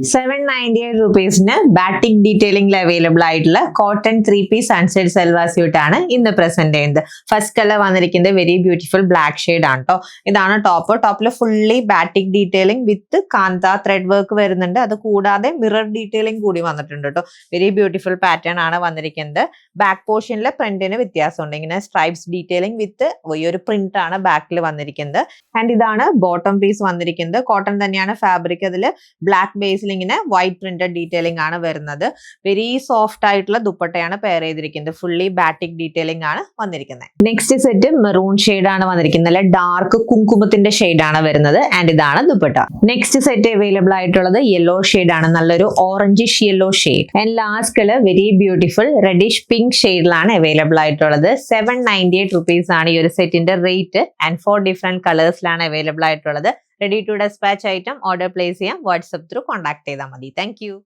798 റുപ്പീസിന് ബാറ്റിക് ഡീറ്റെയിലിംഗിൽ അവൈലബിൾ ആയിട്ടുള്ള cotton 3-piece sunset salwar suit ആണ് ഇന്ന് പ്രസന്റ് ചെയ്യുന്നത്. ഫസ്റ്റ് കളർ വന്നിരിക്കുന്നത് വെരി ബ്യൂട്ടിഫുൾ ബ്ലാക്ക് ഷെയ്ഡ് ആണ് കേട്ടോ. ഇതാണ് ടോപ്പിൽ ഫുള്ളി ബാറ്റിക് ഡീറ്റെയിലിംഗ് വിത്ത് കാന്ത ത്രെഡ് വർക്ക് വരുന്നുണ്ട്. അത് കൂടാതെ മിറർ ഡീറ്റെയിലിംഗ് കൂടി വന്നിട്ടുണ്ട് കേട്ടോ. വെരി ബ്യൂട്ടിഫുൾ പാറ്റേൺ ആണ് വന്നിരിക്കുന്നത്. ബാക്ക് പോർഷനിലെ പ്രിന്റിന് വ്യത്യാസമുണ്ട്. ഇങ്ങനെ സ്ട്രൈപ്സ് ഡീറ്റെയിലിംഗ് വിത്ത് ഈ ഒരു പ്രിന്റ് ആണ് ബാക്കിൽ വന്നിരിക്കുന്നത്. ആൻഡ് ഇതാണ് ബോട്ടം പീസ് വന്നിരിക്കുന്നത്. കോട്ടൺ തന്നെയാണ് ഫാബ്രിക്. അതിൽ ബ്ലാക്ക് ബേസ് ഇങ്ങനെ വൈറ്റ് പ്രിന്റഡ് ഡീറ്റെയിലിംഗ് ആണ് വരുന്നത്. വെരി സോഫ്റ്റ് ആയിട്ടുള്ള ദുപ്പട്ടയാണ് പെയർ ചെയ്തിരിക്കുന്നത്. ഫുള്ളി ബാറ്റിക് ഡീറ്റെയിലിംഗ് ആണ് വന്നിരിക്കുന്നത്. നെക്സ്റ്റ് സെറ്റ് മെറൂൺ ഷെയ്ഡ് ആണ് വന്നിരിക്കുന്നത്. നല്ല ഡാർക്ക് കുങ്കുമത്തിന്റെ ഷെയ്ഡ് ആണ് വരുന്നത്. ആൻഡ് ഇതാണ് ദുപ്പട്ട. നെക്സ്റ്റ് സെറ്റ് അവൈലബിൾ ആയിട്ടുള്ളത് യെല്ലോ ഷെയ്ഡ് ആണ്. നല്ലൊരു orangish yellow shade. And last colour very beautiful reddish pink ഷെയ്ഡിലാണ് അവൈലബിൾ ആയിട്ടുള്ളത്. 798 റുപ്പീസ് ആണ് ഈ ഒരു സെറ്റിന്റെ റേറ്റ്. ആൻഡ് 4 ഡിഫറെന്റ് കളേഴ്സിലാണ് അവൈലബിൾ ആയിട്ടുള്ളത്. Ready to despatch item order place ചെയ്യാം. വാട്സ്ആപ്പ് ത്രൂ കോൺടാക്ട് ചെയ്താൽ മതി. താങ്ക്